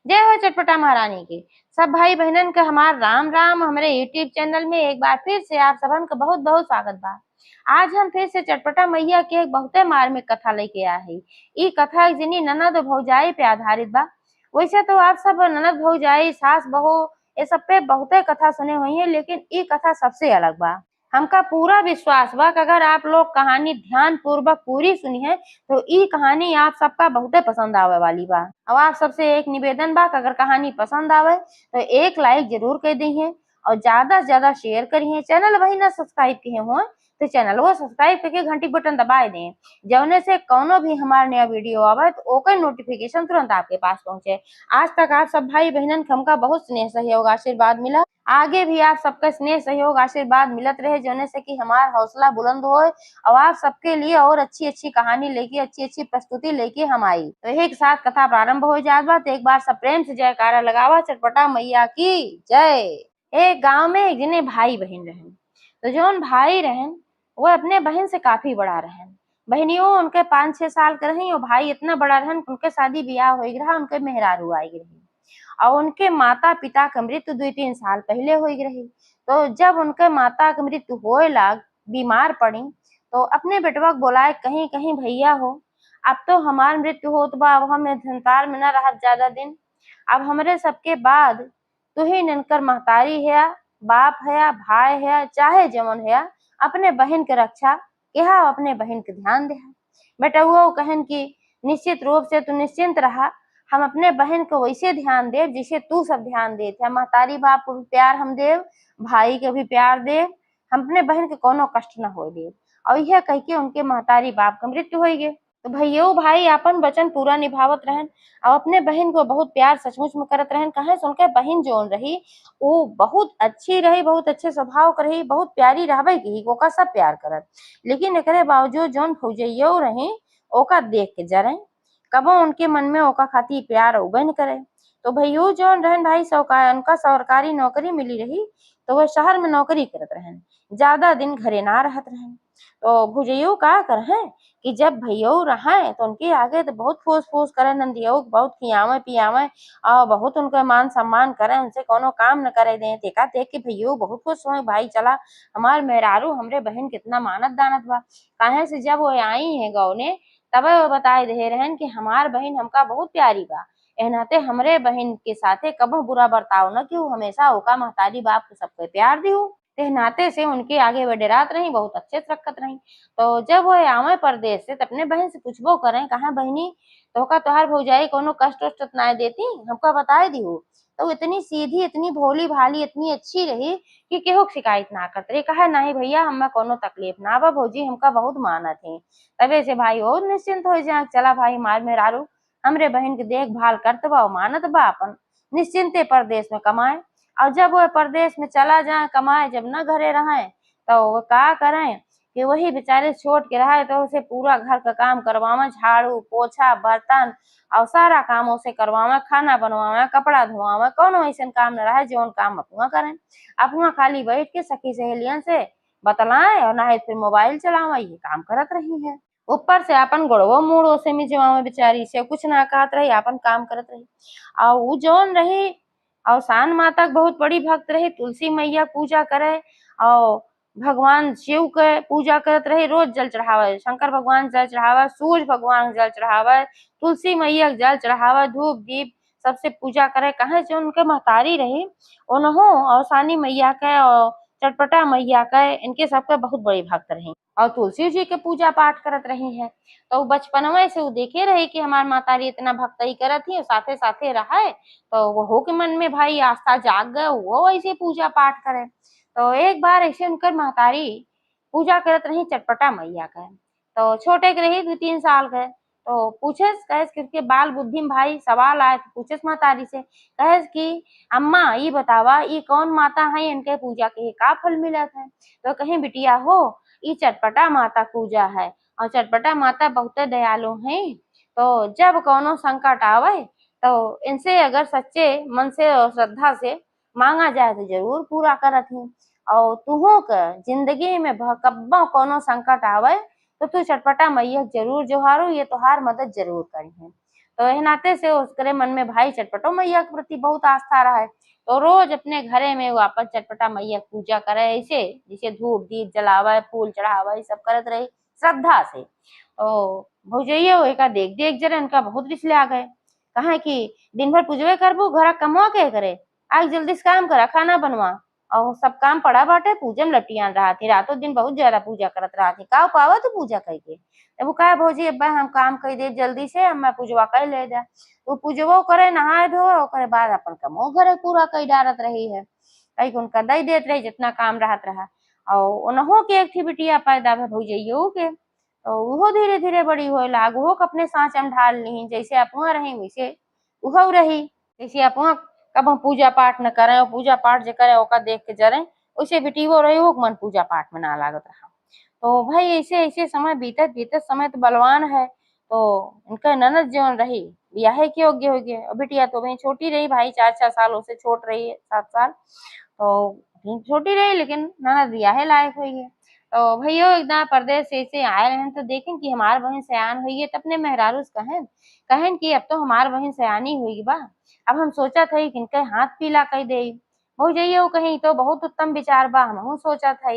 जय हो चटपटा महारानी की। सब भाई बहनन के हमार राम राम। हमारे यूट्यूब चैनल में एक बार फिर से आप सबन का बहुत बहुत स्वागत बा। आज हम फिर से चटपटा मैया के एक बहुते मार्मिक कथा लेके आए हैं। ई कथा एक जनी ननद भौजाई पे आधारित बा। वैसे तो आप सब ननद भौजाई सास बहू ये सब पे बहुते कथा सुने हुई है, लेकिन ई कथा सबसे अलग बा। हमका पूरा विश्वास बा कि अगर आप लोग कहानी ध्यान पूर्वक पूरी सुनी है तो ई कहानी आप सबका बहुते पसंद आवे वाली बा। अब आप सबसे एक निवेदन बा कि अगर कहानी पसंद आवे तो एक लाइक जरूर कर दीजिए और ज्यादा से ज्यादा शेयर करिए। चैनल वही ना सब्सक्राइब किए हो तो चैनल वो सब्सक्राइब करके घंटी बटन दबाए दें, जौने से कोनो भी हमारा नया वीडियो आवे तो ओकर नोटिफिकेशन तुरंत आपके पास पहुंचे। आज तक आप सब भाई बहनन के हमका बहुत स्नेह सहयोग आशीर्वाद मिला, आगे भी आप सबका स्नेह सहयोग आशीर्वाद मिलत रहे, जौने से कि हमारा हौसला बुलंद हो और आप सबके लिए और अच्छी अच्छी कहानी लेके अच्छी अच्छी प्रस्तुति लेके हम आई। तो एक साथ कथा प्रारंभ हो जात बा। तो एक बार सब प्रेम से जयकारा लगावा चटपटा मैया की जय। एक गांव में एक जने भाई बहन रहन। तो जौन भाई रहन वो अपने बहन से काफी बड़ा रहन। बहनियों उनके 5-6 साल के रही और भाई इतना बड़ा रहन उनके शादी ब्याह हो रहा, उनके मेहरारू आई रही और उनके माता पिता की मृत्यु 2-3 साल पहले हो रही। तो जब उनके माता की मृत्यु होए लाग बीमार पड़ी तो अपने बेटवा को बोलाए, कहीं कहीं भैया हो अब तो हमार मृत्यु होत बा, अब हम संसार में न रह ज्यादा दिन, अब हमरे सबके बाद तू ही ननकर महतारी है, बाप है, भाई है, चाहे जमन है, अपने बहन के रक्षा केहा, अपने बहन के ध्यान दे। बेटा वो कहन की निश्चित रूप से तू निश्चिंत रहा, हम अपने बहन को वैसे ध्यान देव जिसे तू सब ध्यान देते है। महतारी बाप को भी प्यार हम देव, भाई के भी प्यार देव, हम अपने बहन के कोनो कष्ट न हो देव। और यह कह के उनके महतारी बाप का मृत्यु हो गए। तो भैया भाई अपन वचन पूरा निभावत रहन और अपने बहन को बहुत प्यार सचमुच में करत रहन। कहे सुनकर बहन जोन रही वो बहुत अच्छी रही, बहुत अच्छे स्वभाव कर रही, बहुत प्यारी रहबे की ओका सब प्यार करत। लेकिन एकरे बावजूद जोन फौजइयो रही ओका देख के जरे कबो उनके मन में ओका खातिर प्यार उबे न करे। तो भैया जोन रहन भाई उनका सरकारी नौकरी मिली रही तो वह शहर में नौकरी करत रहन, ज्यादा दिन घरे ना रहत रहन। तो भुजइयो का करहे कि जब भैया रहे तो उनके आगे तो बहुत फूस फूस करे, नंदियो बहुत खियावे पियावे और बहुत उनका मान सम्मान करे, उनसे कोनो काम न करे दे। देखा देख के भैया बहुत खुश हुए, भाई चला हमार मेहरारू हमरे बहन कितना मानत दानत बा। काहे से जब वो आई है गाँव ने तब वो बताए दे रहन कि हमार बहन हमका बहुत प्यारी बा, एहनाते हमरे बहन के साथे कबो बुरा बर्ताव न क्यों, हमेशा ओका महतारी बाप के सबके प्यार दियो। ते नाते से उनके आगे वो डरात रही, बहुत अच्छे से रखत रही। तो जब वो आवे परदेश से तो अपने बहन से पूछबो करें, कहा बहनी तो का तोहार भौजाई कोनो कष्ट वष्ट ना देती, हमका बताए दिहो। तो इतनी सीधी, इतनी भोली भाली, इतनी अच्छी रही कि केहू शिकायत ना करत रही। कहा नहीं भैया हमें कोनो तकलीफ ना बा, भौजी हमका बहुत मानत है। तबे से भाई और निश्चिंत हो जाए, चला भाई मार मेहरारू हमरे बहन की देखभाल करत बा, मानत बा, अपन निश्चिंते परदेश में कमाए। और जब वो परदेश में चला जाए कमाए, जब न घरे रहे तो वो का करें कि वही बेचारे छोड़ के रहा है तो उसे पूरा घर का काम करवावे, झाड़ू पोछा बर्तन और सारा काम उसे करवावे, खाना बनवावे, कपड़ा धोवावे, कोनो ऐसा काम न रहा जो काम अपना करें। अपना खाली बैठ के सखी सहेलियन से बतलाए और ना फिर मोबाइल चलावे, ये काम करत रही है। ऊपर से अपन गोड़वो मुड़ो से मिजवावे, बेचारी से कुछ ना कहत रही, अपन काम करत रही। और वो जौन रही और सान माता के बहुत बड़ी भक्त रही, तुलसी मैया पूजा करे और भगवान शिव के पूजा करत रही, रोज जल चढ़ावे, शंकर भगवान जल चढ़ावे, सूर्य भगवान जल चढ़ावे, तुलसी मैया जल चढ़ावे, धूप दीप सबसे पूजा करे। कहे जो उनके महतारी रही उन्हों और सानी मैया के और चटपटा मैया के इनके सबके बहुत बड़ी भक्त रही और तुलसी जी के पूजा पाठ करत रही है। तो बचपनवा से वो देखे रहे कि हमार मातारी इतना भक्ति करत ही, साथे साथे रहे तो वो के मन में भाई आस्था जाग गए, वो ऐसे पूजा पाठ करे। तो एक बार ऐसे उनकर महतारी पूजा करत रही चटपटा मैया का। तो छोटे के रही 2-3 साल के। तो पूछेस कहे कि बाल बुद्धि में भाई सवाल आए तो पूछेस महतारी से, कहे कि अम्मा ये बतावा ये कौन माता है, इनके पूजा के का फल मिलत है। तो कहीं बिटिया हो ये चटपटा माता पूजा है और चटपटा माता बहुत दयालु है। तो जब कोनो संकट आवे तो इनसे अगर सच्चे मन से और श्रद्धा से मांगा जाए तो जरूर पूरा करत ही। और तुहो के जिंदगी में कब्बो कोनो संकट आवे तो तू चटपटा मैया जरूर जोहारो, ये तोहार मदद जरूर करी है। तो एह नाते से उसके मन में भाई चटपटो मैया के प्रति बहुत आस्था रहा है। तो रोज अपने घरे में वो अपन चटपटा मैया के पूजा करे, ऐसे जैसे धूप दीप जलावे, फूल चढ़ावे, ये सब करत रही श्रद्धा से। तो भौजैया एका देख देख जरा इनका बहुत रिसले आ गए। कहा कि दिन भर पूजबे करबू, घर कमवा के करे, आग जल्दी से काम करा, खाना बनवा, और सब काम पड़ा बाटे, पूजा में लटियान रहा थी, रातों दिन बहुत ज्यादा पूजा करत रहा थी, का पावा तो पूजा करके। तब वो कहा भौजी अब्बा हम काम कर दे जल्दी से, हम पूजवा कर ले जा। वो पूजबो करे, नहाए धोए, ओकरे बाद अपन कमो घरे पूरा कई डारत रही है, कई उनका दई देत रही जितना काम रहत रहा। और ओनहो के एक थी बिटिया पैदा भे भौजैयो के, तो उहो धीरे धीरे बड़ी होए लाग, उहो के अपने सांचा में ढाल ली, जैसे अपुआ रही वैसे उहो रही। जैसे अपुआ कब हम पूजा पाठ न करें, और पूजा पाठ जो करे ओका देख के जरे, वैसे बेटीवो रही वो मन पूजा पाठ में ना लागत रहा। तो भाई ऐसे ऐसे समय बीतत बीतत, समय तो बलवान है। तो इनका ननद जौन रही ब्याहे के योग्य हो गए, और बिटिया तो वही छोटी रही, भाई 4-4 सालों से छोट रही है, 7 साल, तो छोटी रही लेकिन ननद ब्याहे लायक हुई है। तो भैया एकदम परदेश से ऐसे आए रहे तो देखें कि हमार बहन सयान हुई है, तो अपने मेहरारू से कहें कहें कि अब तो हमार बहन सयानी हुई बा, अब हम सोचा था कि इनके हाथ पीला कह दे। भौजैया कहीं तो बहुत उत्तम विचार बा, हमहू सोचा था।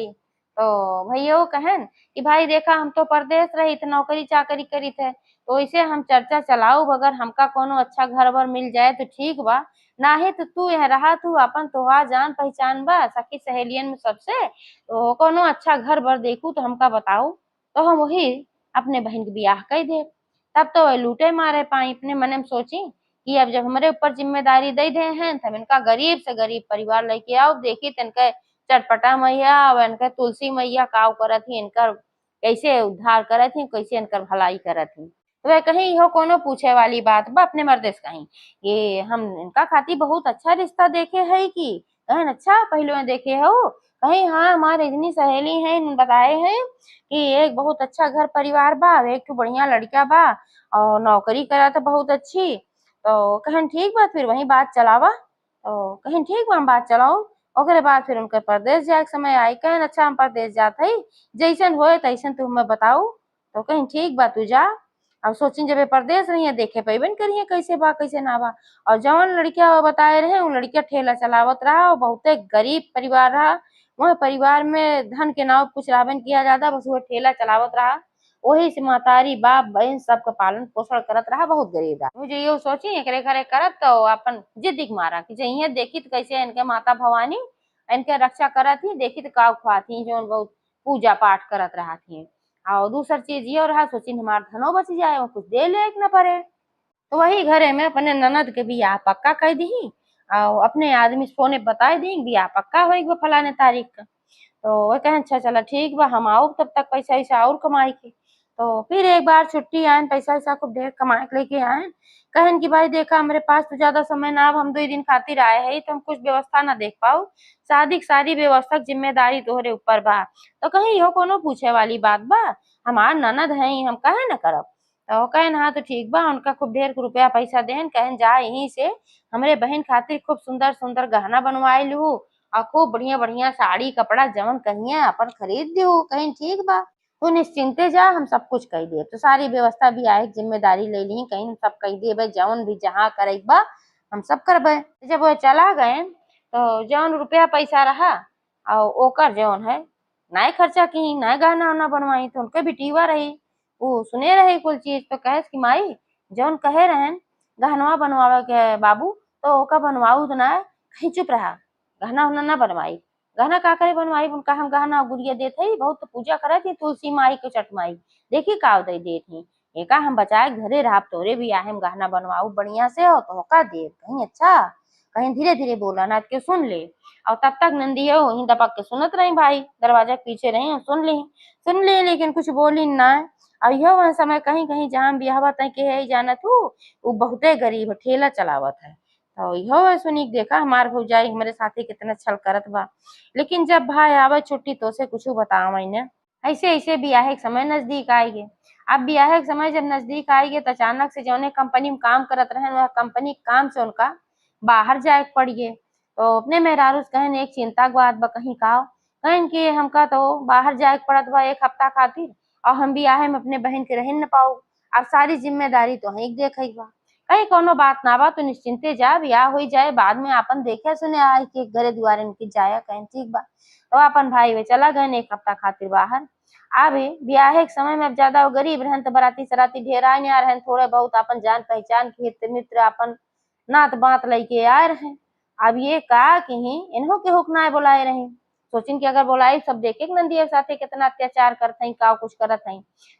तो भैया कहें कि भाई देखा हम तो परदेश रही थे, नौकरी चाकरी करी थे, तो इसे हम चर्चा चलाऊ, अगर हमका कोनो अच्छा घर बर मिल जाए तो ठीक बा, नाही तो तू यहाँ रहा, तू अपन तोहार जान पहचान बा सखी सहेलियन में सबसे, तो कोनो अच्छा घर बर देखू तो हमका बताऊ, तो हम वही अपने बहन के ब्याह कर दे। तब तो वह लूटे मारे पाई, अपने मन में सोची कि अब जब हमारे ऊपर जिम्मेदारी दे दे हैं, तब इनका गरीब से गरीब परिवार लेके आओ, देखी तनका चटपटा मैया और इनका तुलसी मैया काव करत ही, इनकर कैसे उद्धार करत ही, कैसे इनकर भलाई करत ही। तो वह कहीं हो कोनो पूछे वाली बात बा, अपने मर्दे से कहीं ये हम इनका खाती बहुत अच्छा रिश्ता देखे है कि कहन अच्छा पहले देखे हो, कहीं हाँ हमारे इतनी सहेली है बताए हैं कि एक बहुत अच्छा घर परिवार बा, एक तो बढ़िया लड़का बा और नौकरी करा तो बहुत अच्छी। तो कहन ठीक बा, फिर वही बात चलावा। तो कहीं ठीक बा, हम बात चलाओ। ओकरे बाद फिर उनके परदेश जाए के समय आई, कहन अच्छा हम परदेश जात हई, जैसन होए तैसन तू हमें बताऊ। तो कहीं ठीक बा तू जा। अब सोचिन जब ये परदेश रही है देखे पैबन करिए कैसे बा कैसे ना बा। और जवन लड़किया बताए रहे वो लड़किया ठेला चलावत रहा, और बहुते गरीब परिवार रहा, वह परिवार में धन के नाव कुछ लाभन किया जाता, बस वो ठेला चलावत रहा, वही से महतारी बाप बहन सबका पालन पोषण करत रहा, बहुत गरीब रहा। मुझे ये सोची एकरे घरे करब तो अपन जिद्दी के मारा कि जइए देखी तो कैसे इनके माता भवानी इनके रक्षा करत ही, देखी तो काव खुआती जो बहुत पूजा पाठ करत रहा थी। और दूसर चीज ये रहा, सोची हमार धनो बच जाए, वो कुछ दे ले न पड़े। तो वही घरे में अपने ननद के बियाह पक्का कर दी, और अपने आदमी से फोने बताए दी बियाह पक्का हो फलाने तारीख का। तो वो कहें अच्छा चला ठीक बा, हम आओ तब तक पैसा वैसा और कमाई के। तो फिर एक बार छुट्टी आयन, पैसा वैसा खूब ढेर कमा के लेके आयन, कहन कि भाई देखा हमारे पास तो ज्यादा समय ना, अब हम 2 दिन खातिर आए हैं तो हम कुछ व्यवस्था ना देख पाओ, शादी की सारी व्यवस्था की जिम्मेदारी तोहरे ऊपर बा। तो कहीं इहो कोनो पूछे वाली बात बा, हमार ननद है हम कहे न करब। तो कहन हाँ तो ठीक बा, उनका खूब ढेर रुपया पैसा देन, कहन जा यहीं से हमरे बहन खातिर खूब सुंदर सुंदर गहना बनवाए लू, और खूब बढ़िया बढ़िया साड़ी कपड़ा जवन कहिए अपन खरीद दू। कहीं ठीक बा, तू निश्चिंते जा, हम सब कुछ कह दिए, तो सारी व्यवस्था भी आए जिम्मेदारी ले ली, कहीं हम सब कह दिए भाई जवन भी जहाँ करे बा हम सब करबे। जब वो चला गए तो जवन रुपया पैसा रहा और ओकर जवन है नाय खर्चा की, नाय गहना उना बनवाई, तो उनके बिटीवा रही, वो सुने रहे कुल चीज। तो कहे कि माई जौन कहे रहन गहनवा बनवावे के बाबू, तो ओका बनवाऊ तो ना, कहीं चुप रहा, गहना उहना ना बनवाई। गहना का करे बनवाई, उनका हम गहना गुड़िया देत हई, बहुत तो पूजा करे थी तुलसी माई के चट माई, देखी काव दे देत ही, एका हम बचाए घरे रहा, तोरे भी आहे हम गहना बनवाऊ बढ़िया से, हो तो का दे कहीं अच्छा, कहीं धीरे धीरे बोला ना के सुन ले। और तब तक नंदी है वहीं दबक के सुनत रही, भाई दरवाजा के पीछे रही, सुन ली लेकिन कुछ बोली ना। और यह वह समय कहीं कहीं जहाँ बियाहवा तय के है जानत हूँ, वो बहुते गरीब ठेला चलावत है। तो यहो सुनी देखा हमार भौजाई हमारे साथी कितना छल करत बा, लेकिन जब भाई आवे छुट्टी तो से कुछ बतावा ने। ऐसे ऐसे बियाहे के समय नजदीक आएगे। अब बियाहे के समय जब नजदीक आएगे तो अचानक से जौने कंपनी में काम करत रहे, वह कंपनी के काम से उनका बाहर जाए के पड़ गए। तो अपने मेहरारू से कहन एक चिंता के बात बा, कहीं का कहन कि हमका तो बाहर जाए के पड़त बा 1 हफ्ता खातिर, और हम बियाहे में अपने बहन के रह न पाऊ, अब सारी जिम्मेदारी तो ही देखे बा। कहीं कोनो बात ना बा, तू निश्चिंते जा, बियाह हो जाए, बाद में अपन देखे सुने आए कि घरे दुआरे इनकी जाया कहीं, ठीक बा। तो अपन भाई वे चला गए एक हफ्ता खातिर बाहर। अभी ब्याहे के समय में अब ज्यादा वो गरीब रहन तो बराती सराती ढेर आए नहीं आ रहे, थोड़े बहुत अपन जान पहचान के हित मित्र अपन नात बात लेके आए रहे। अब ये का कि इन्हों के हुक्ना बुलाए रहे, सोचिन कि अगर बोलाई सब देखे नंदिया साथे कितना अत्याचार करते का कुछ करत है,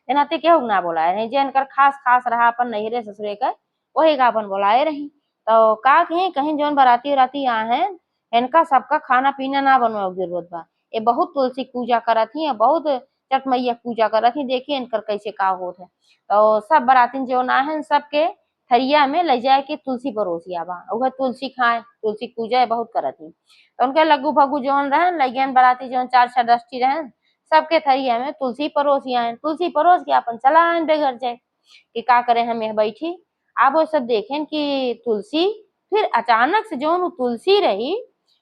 एनाते के हुक्ना बुलाए रहे, जे इनकर खास खास रहा अपन नहिरे ससुरे का वही का अपन बुलाए रही। तो का कहीं कहीं जौन बराती उराती आए हैं, इनका सबका खाना पीना ना बनवा जरूरत बा। ये बहुत तुलसी पूजा करत ही, बहुत छठ मैया पूजा करत ही, देखिए इनकर कैसे का होत है। तो सब बरातीन जो ना है सबके थरिया में ले जाए के तुलसी परोसिया बा, वह तुलसी खाए, तुलसी पूजा बहुत करत ही। तो उनके लग्गू भग्गू जौन रहन लगियन बराती जौन 4 6 रहन, सबके थरिया में तुलसी परोसिया, तुलसी परोस के अपन चला आन बेघर जाए कि का करे हम यह बैठी। अब वो सब देखें कि तुलसी फिर अचानक से जो तुलसी रही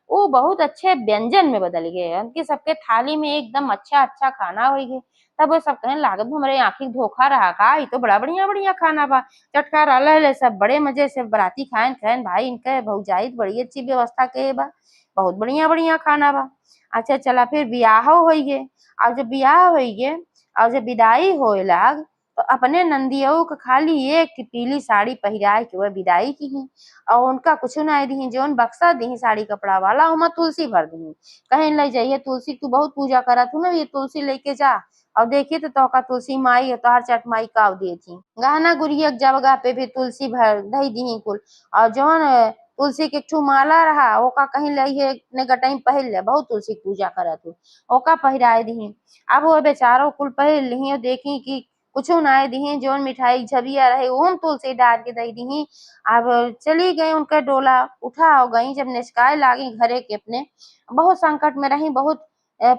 वो बहुत अच्छे व्यंजन में बदल गए, उनकी सबके थाली में एकदम अच्छा अच्छा खाना हो गए। तब वो सब कहने लागत हमारे आँखी धोखा रहा का, ये तो बड़ा बढ़िया बढ़िया खाना बा, चटकार अलग सब बड़े मजे से बराती खाएन खाएन भाई, इनके भौजाई बड़ी अच्छी व्यवस्था के बा, बहुत बढ़िया बढ़िया खाना बा। अच्छा चला फिर ब्याह हो गए, और जब ब्याह हो गए और जब विदाई होए लाग तो अपने नंदियों को खाली एक पीली साड़ी पहिराए के वह विदाई की ही, और उनका कुछ ना दी जौन बक्सा दी साड़ी कपड़ा वाला उमा तुलसी भर दी, कहीं ले जाइए तुलसी तू बहुत पूजा करा तू ना, ये तुलसी लेके जा। और देखिए तो तोका तुलसी माई और तोहर चट माई काव दी थी, गहना गुड़िया जगह पे भी तुलसी भर दही दी कुल। और जौन तुलसी के ठू माला रहा ओका कहीं लइहे ने गटाई पहिर ले, बहुत तुलसी पूजा करत हूँ, ओका पहिराए दी। अब वो बेचारो कुल पहिर ली, देखी कि कुछो ना दी, जौन मिठाई झबिया रहे ओम तुलसी डाल के दे दी। अब चली गई उनका डोला उठा हो गई, जब निचकाए लागी घरे के अपने, बहुत संकट में रही, बहुत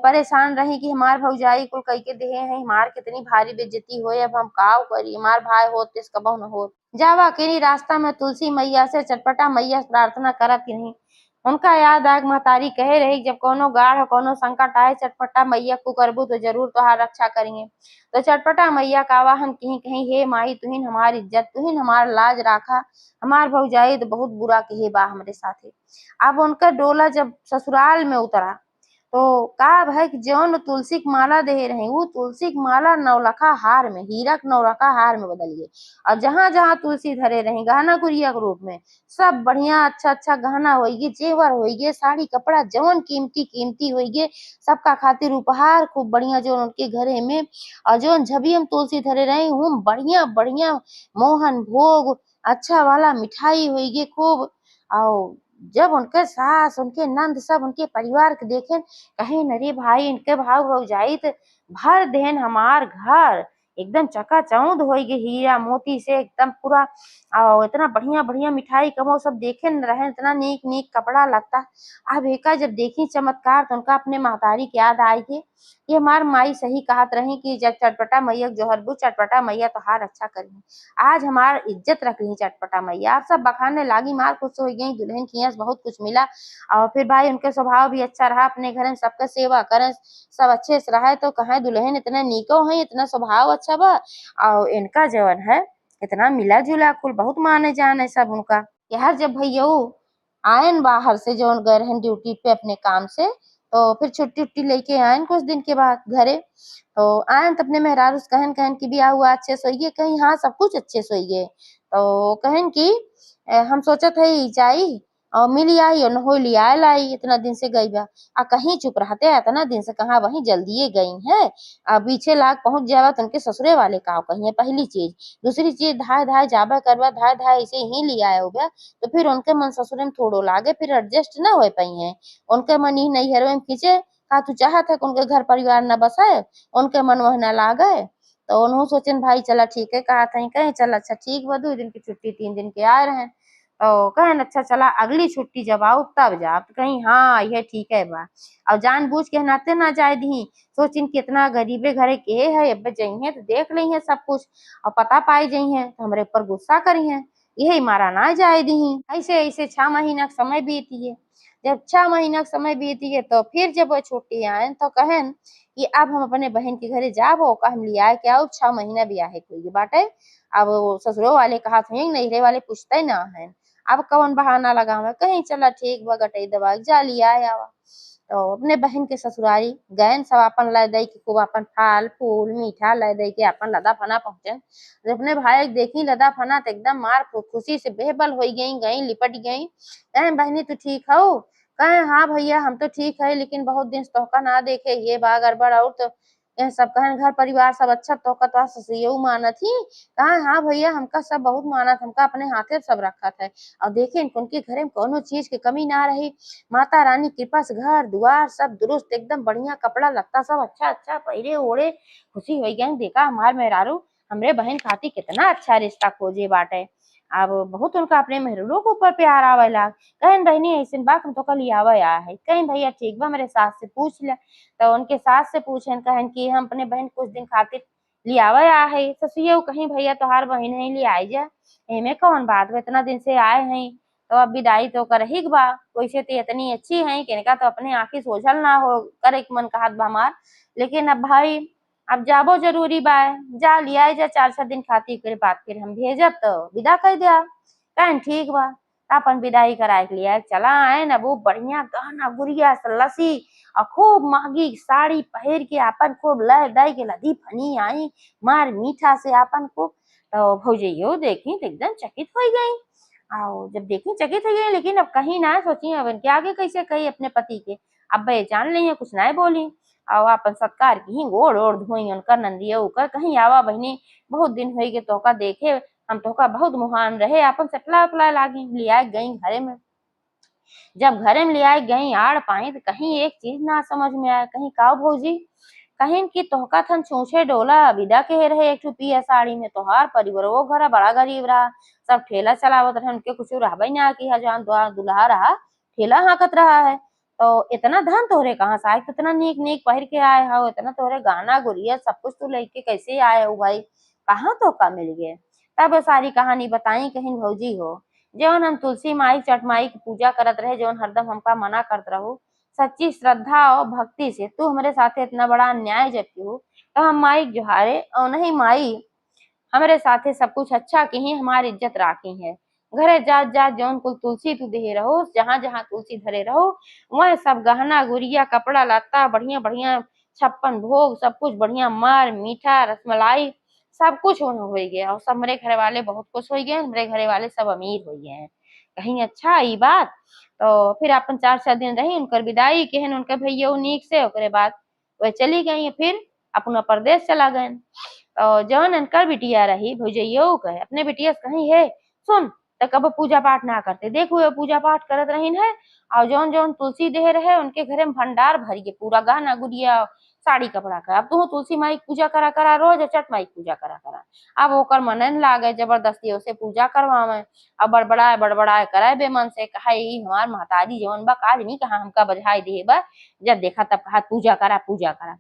परेशान रही कि हमार भौजाई कुल कह के देहे है, हमार कितनी भारी बेइज्जती होए, अब हम काव करी, हमार भाई होत तिस कबहू न होत। जावा अकेली रास्ता में तुलसी मैया से चटपटा मैया से प्रार्थना करत ही नहीं। उनका याद आग महतारी कहे रही जब कोनो गाढ़ कोनो संकट आए चटपटा मैया को करबू तो जरूर तुहार रक्षा करेंगे। तो चटपटा मैया का आवाहन कहीं कहीं हे माई तुहिन हमार इज्जत तुहिन हमार लाज राखा, हमार भौजाई तो बहुत बुरा कहे बा हमारे साथे। अब उनका डोला जब ससुराल में उतरा तो का है कि जौन तुलसी की माला दे रहे वो तुलसी की माला नौलखा हार में, हीरा के नौलखा हार में बदल गई। और जहां जहां तुलसी धरे रहे गहना गुड़िया के रूप में सब बढ़िया अच्छा अच्छा गहना होइगे, जेवर होइगे, साड़ी कपड़ा जौन कीमती कीमती होइगे, सबका खातिर उपहार खूब बढ़िया जो उनके घरे में। और जौन झबियम तुलसी धरे रहे हम बढ़िया बढ़िया मोहन भोग अच्छा वाला मिठाई होइगे खूब। और जब उनके सास उनके नंद सब उनके परिवार के देखे कहे नरे भाई इनके भाव भौजाई त भर देन हमार घर एकदम चकाचौंध हो गए हीरा मोती से एकदम पूरा। और इतना बढ़िया बढ़िया मिठाई कमो सब देखे न रहे, इतना नीक नीक कपड़ा लगता। अब एका जब देखी चमत्कार तो उनका अपने महतारी के याद आई कि ये हमार माई सही कहत रही कि जब चटपटा मैया जोहरबू चटपटा मैया तोहार अच्छा करी, आज हमार इज्जत रख रही चटपटा मैया। आप सब बखाने लागी मार खुश हो गई, दुल्हन की यहाँ बहुत कुछ मिला। और फिर भाई उनके स्वभाव भी अच्छा रहा, अपने घर में सबका सेवा करें सब अच्छे से रहा। तो कहे दुल्हन इतना नीको है इतना स्वभाव अच्छा बा, और इनका जवन है इतना मिला जुला कुल बहुत माने जाने सब उनका। यार जब भैया आयन बाहर से जो गए रहन ड्यूटी पे अपने काम से, तो फिर छुट्टी उट्टी लेके आयन कुछ दिन के बाद घरे। तो आयन तो अपने मेहरारू से कहन कहन की बियाह हुआ अच्छे से होइए, कहीं हाँ सब कुछ अच्छे से होइए। तो कहन की हम सोचत है जाई और मिली आई और हो लिया लाई, इतना दिन से गई बा आ कहीं चुप रहते है इतना दिन से, कहाँ वहीं जल्दी गई है। पीछे लाग पहुंच जावा तो उनके ससुरे वाले का कही है पहली चीज। दूसरी चीज धाय धाय जाबा करवा धाय धाय ऐसे ही लिया हो गया, तो फिर उनके मन ससुरे में थोड़ो लागे फिर एडजस्ट ना हो पाई है। उनके मन ही नहीं हरवे में खींचे का तू चाहत है कि उनके घर परिवार न बसाए, उनके मन वह न लागे। तो उन्होंने सोचन भाई चला ठीक है कहा था कहीं चल अच्छा ठीक बा 2 दिन की छुट्टी 3 दिन के आए रहे। तो कहन अच्छा चला अगली छुट्टी जब आओ तब जा, तो कहीं हाँ यह ठीक है बा। और जानबूझ के नाते ना जाए दी, सोचिन कितना गरीबे घरे के है अब जइहे तो देख ली है सब कुछ और पता पाई जइहे तो हमरे ऊपर गुस्सा करी है, यही मारा ना जाए दी। ऐसे ऐसे 6 महीना का समय बीती है। जब 6 महीना के समय बीत गए तो फिर जब वो छुट्टी आए तो कहन कि अब हम अपने बहन के घरे जाबो का हम लिया के आओ 6 महीना बियाहे कोई बाटे। अब वो ससुरो वाले कहा थे नैहरे वाले पूछते ना है। अब कौन बहाना लगावे कहीं चला ठीक बा गटई दबा जा लिया आवा। तो अपने बहन के ससुरारी गए सब अपन ला दई के खूब अपन फल फूल मीठा ला दई के अपन लदा फना पहुंचे। जब अपने भाई देखी लदा फना तो एकदम मार खुशी से बेहबल हो गई लिपट गई। कहे बहनी तू ठीक हो। कहे हाँ भैया हम तो ठीक है लेकिन बहुत दिन से तोहका ना देखे ये बा गड़बड़ और तो यह सब कहे घर परिवार सब अच्छा तोहका तो ससुरऊ मानत ही। कहा हाँ भैया हमका सब बहुत मानत हमका अपने हाथे सब रखा था। और देखे उनके घरे में कोनो चीज की कमी ना रही। माता रानी कृपा से घर दुआर सब दुरुस्त एकदम बढ़िया कपड़ा लत्ता सब अच्छा अच्छा पहिरे ओढ़े खुशी हो गई। देखा हमार मेहरारू हमरे बहन खाती कितना अच्छा रिश्ता खोजे बाटे। अब बहुत उनका अपने मेहरारू के ऊपर प्यार आवेला। कहन बहनी ऐसे बात हम तो कल आवे आ है। कहीं भैया ठीक बा मेरे सास से पूछ ले। तो उनके सास से पूछन कहन कि हम अपने बहन कुछ दिन खातिर लियावे आ है। ससुरिया कहीं भैया तोहार बहन है ले आई जा एमे कौन बात बा इतना दिन से आए हैं तो अब विदाई तो कर ही बा। वैसे तो इतनी अच्छी है कि इनका तो अपने आंखी सोझल ना हो करे के मन कहत बा हमार। लेकिन अब भाई अब जाबो जरूरी बा जा लिया जा 4-6 दिन खातिर फिर बात फिर हम भेजब तो विदा कर दिया। कहन ठीक बा अपन विदाई कराए के लिए चला आए ना वो बढ़िया गहना गुड़िया लसी और खूब महंगी साड़ी पहन के अपन खूब लय दई के लदी फनी आई मार मीठा से अपन को। तो भौजैयो देखी तो एकदम चकित हो गई। और जब देखी चकित हो गई लेकिन अब कहीं ना सोची अब इनके आगे कैसे कही अपने पति के। अब भाई जान ली है कुछ ना बोली और अपन सत्कार की गोड़ ओढ़ धोई उनका नंदिया उकर कहीं आवा बहनी बहुत दिन हो गए तोका देखे हम तोका बहुत मुहान रहे अपन सटला उटला लागी लिया गई घरे में। जब घरे में लिया गई आड़ पाई तो कहीं एक चीज ना समझ में आया कहीं का भौजी कहीं की तोहका थन छूछे डोला विदा के रहे एक पिया साड़ी में तोहार परिवार वो घर बड़ा गरीब रहा सब ठेला चलावत रहे उनके कुछ रहबे ना की हजान दुल्हा रहा ठेला हाँकत रहा है। तो इतना धन तोहरे कहाँ से आए इतना नीक नीक पहन के आए हो इतना तोहरे गहना गुड़िया सब कुछ तू लेके कैसे आए हो भाई कहाँ तो का मिल गए। तब सारी कहानी बताई कहीं भौजी हो जौन हम तुलसी माई चटमाई की पूजा करत रहे जौन हरदम हमका मना करत रहो सच्ची श्रद्धा और भक्ति से तू हमारे साथ इतना बड़ा अन्याय जब क्यों तो हम माई जुहारे और नहीं माई हमारे साथे सब कुछ अच्छा की ही हमारी इज्जत राखी है। घरे जात जात जौन कुल तुलसी तू दे रहो जहाँ जहाँ तुलसी धरे रहो वह सब गहना गुड़िया कपड़ा लत्ता बढ़िया बढ़िया 56 भोग सब कुछ बढ़िया मार मीठा रसमलाई सब कुछ हो गया और सब मेरे घर वाले बहुत खुश हो गए मेरे घर वाले सब अमीर हो गए हैं। कहीं अच्छा ये बात। तो फिर अपन 4-6 दिन रही उनकर विदाई केहन उनके भैया नीक से ओकरे बाद वह चली गई फिर अपना प्रदेश चला गए। और जौन अनकर बिटिया रही भौजैयो कहे अपने बिटिया से कही है सुन तो कब पूजा पाठ ना करते देखो पूजा पाठ करत रही है। और जौन जौन तुलसी दे रहे उनके घरे में भंडार भर के पूरा गहना गुड़िया साड़ी कपड़ा का अब तू तुलसी माई पूजा करा करा रोज चट माई पूजा करा करा। अब ओकर मनन लागे जबरदस्ती उसे पूजा करवावे अब बड़बड़ाए कराए बेमन से कहा हमार महतारी जवन बा काज नहीं कहा हमका बधाई दे बा जब देखा तब कहा पूजा करा पूजा करा।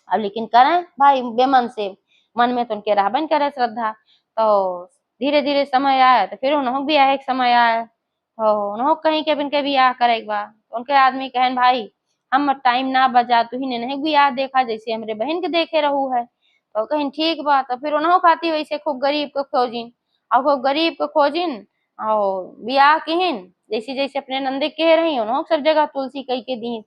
अब लेकिन करें भाई बेमन से मन में तो उनके रहबन करे श्रद्धा। तो धीरे धीरे समय आया तो फिर उन्होंने भी आया एक समय आया तो उन्होंने कहीं के बिन भी आ करे एक बार तो उनके आदमी कहन भाई हम टाइम ना बजा तू ही ने नहीं भी आ देखा जैसे हमरे बहन के देखे रहू है। तो कहीं ठीक बा तो फिर उन्होंने खाती वैसे खूब गरीब को खोजिन और खूब गरीब को खोजिन और बियाह किहिन जैसे जैसे अपने नंदे कह रही उन्होंने सब जगह तुलसी कही के दी।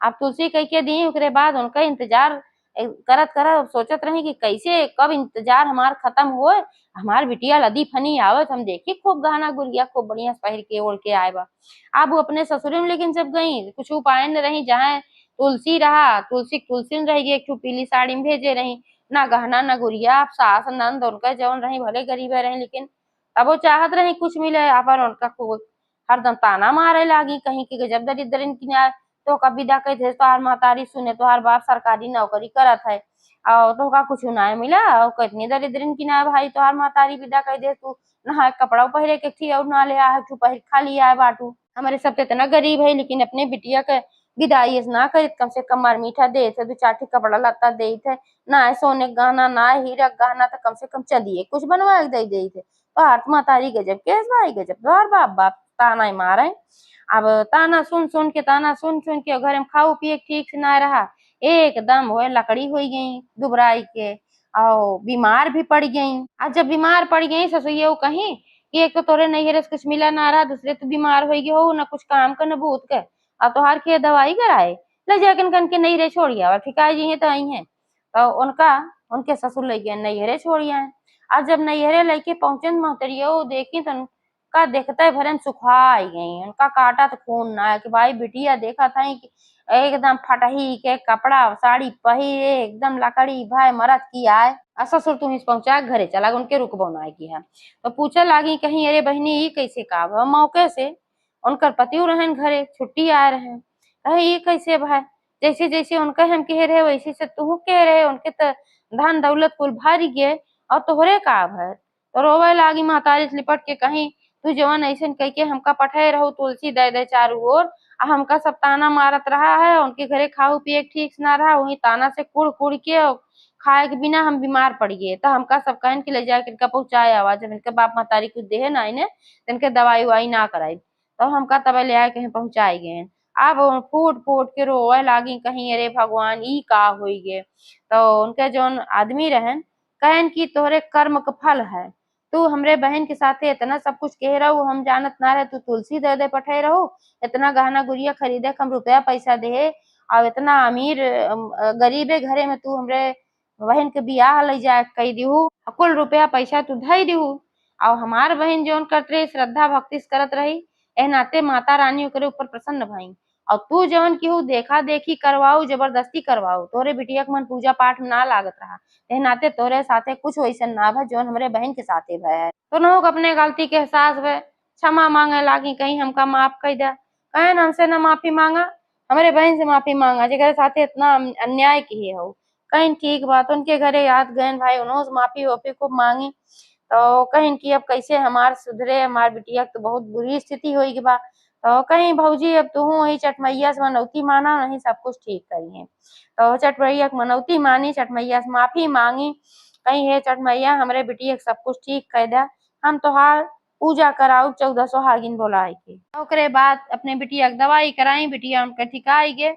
अब तुलसी कही के दी उसके बाद उनका इंतजार करत करत सोचत रही कि कैसे कब इंतजार हमार खत्म हो हमार बिटिया लदी फनी आवत हम देखी खूब गहना गुड़िया खूब बढ़िया पहिर के ओढ़ के आए बा। अब वो अपने ससुर में लेकिन जब गई कुछ उपाय न रही जहाँ तुलसी रहा तुलसी तुलसी रह गई एक पीली साड़ी में भेजे रही ना गहना ना गुड़िया आप सास नंद उनका जौन रही भले गरीब रहे लेकिन अब वो चाहत रही कुछ मिले अपन उनका खूब हरदम ताना मारे लागी कहीं की जब दरिद्र इनकी तो कभी दा कही थे तोहार महतारी सुने तोहार बाप सरकारी नौकरी करत है और तो का कुछ ना मिला और कितनी दरिद्रन की ना भाई तोहार महतारी विदा कही दे तू नहा कपड़ा पहरे के थी और ना ले आ तू पहर खा लिया है बाटू हमारे सब इतना गरीब है लेकिन अपने बिटिया के विदाई ना कर कम से कम मार मीठा दे थे दो चार कपड़ा लत्ता दे थे ना सोने गहना ना हीरा गहना तो कम से कम चलिए कुछ बनवा दे थे तो हाथ महतारी गजब केस भाई गजब तोहार बाप बाप ताना मारे। अब ताना सुन सुन के घर में खाऊ पिए के ठीक से ना रहा, एकदम वो लकड़ी हो गई दुबराई के, और बीमार भी पड़ गई। आज जब बीमार पड़ गई ससुइया कहीं कि एक तो तोरे नैहरे से कुछ मिला ना रहा, दूसरे तो बीमार हो गई हो, न कुछ काम का न भूत के, अब तोहार के दवाई कराए ले जाकर कन के नैहरे छोड़िया और फिकाई जी तो आई है। तो उनका उनके ससुर ले गए नैहरे छोड़िया है। आज जब नैहरे लेके पहुंचे मोहतरिया देखी तो उनका देखते भरे में सुखा आई गई, उनका काटा तो खून ना है कि भाई बिटिया देखा था कि एकदम फटही के कपड़ा साड़ी पहिरे एकदम लकड़ी भाई मरद की आए। ससुर तुम इस पहुंचा घरे चला उनके रुकबो ना की है। तो पूछे लागी कहीं अरे बहनी ये कैसे का मौके से उनकर पति रहन घरे छुट्टी आए रहे, कहे ये कैसे भाई, जैसे जैसे उनके हम कह रहे वैसे से तू कह रहे, उनके तो धन दौलत कुल भारी गए और तोहरे का भर। तो रोवे लागी महतारी लिपट के कहीं तू जवन ऐसे कह के हमका पठाए रहो तुलसी दे दे चारू ओर, हमका सब ताना मारत रहा है, उनके घरे खाऊ पिए ठीक से ना रहा, वही ताना से कुड़ कुड़ के खाए के बिना हम बीमार पड़ गए। तो हमका सब कहन के ले जाके इनका पहुंचाए आवाज, जब इनके बाप महतारी कुछ देहे ना इन्हें इनके दवाई उवाई ना कराई, तो हमका तब ले आए कहीं पहुंचाए गए। अब फूट फूट के रोए लागी कहीं अरे भगवान ई का होई गे। तो उनके जौन आदमी रहन कहन की तोहरे कर्म का फल है, तू हमरे बहन के साथे इतना सब कुछ कह रहा हम जानत ना रहे, तू तुलसी दे दे पठाए रहो, इतना गहना गुड़िया खरीदे हम रुपया पैसा दे, और इतना अमीर गरीबे घरे में तू हमरे बहन के बियाह ले जाए कही दीहू, कुल रुपया पैसा तू धई दीहू, और हमार बहन जौन करत रही श्रद्धा भक्ति से करत रही, ए नाते माता रानी ओकरे ऊपर प्रसन्न भई, और तू जवन केहू देखा देखी करवाऊ जबरदस्ती करवाऊ तोरे बिटिया के मन पूजा पाठ में ना लागत रहा, ए नाते तोरे साथे कुछ वैसन ना भय जौन हमरे बहन के साथे भय है। दोनों को अपने गलती के एहसास भय, क्षमा मांगे लागी कहीं हमका माफ कर दे, कहे हमसे न माफी मांगा, हमारे बहन से माफी मांगा जेकरे साथे इतना अन्याय किए हो। कहीं ठीक बात उनके घरे याद गए भाई उन्होंने माफी वाफी खूब मांगी, तो कहीं की अब कैसे हमार सुधरे, हमार बिटिया तो बहुत बुरी स्थिति होई बा, तो कहीं भौजी अब तू वही चट मैया से मनौती माना नहीं सब कुछ ठीक करी है। तो चट मैया मनौती मानी, चट मैया से माफी मांगी, कहीं हे चट मैया हमरे बिटिया सब कुछ ठीक कर दे, हम तोहार पूजा कराऊ 14 सोहागिन बोलाए के। ओकरे बाद अपने बिटिया दवाई कराई, बिटिया उनके ठिकाई गे,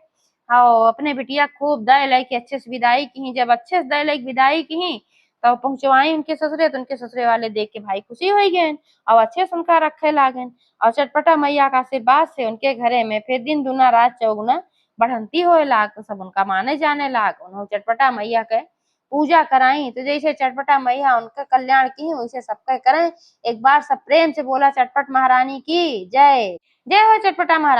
हाँ अपने बिटिया खूब दे लई के अच्छे से विदाई की, जब अच्छे से दे लई विदाई की तो पहुंचवाई उनके ससुरे, तो उनके ससुरे वाले देख के भाई खुशी हो गए और अच्छे से उनका रखे लागन, और चटपटा मैया का आशीर्वाद से उनके घरे में फिर दिन दुना रात चौगुना बढ़ंती होए लाग, तो सब उनका माने जाने लाग, उन्होंने चटपटा मैया के पूजा कराई। तो जैसे चटपटा मैया उनका कल्याण की वैसे सबका करें। एक बार सब प्रेम से बोला चटपट महारानी की जय। जय हो चटपटा महारानी।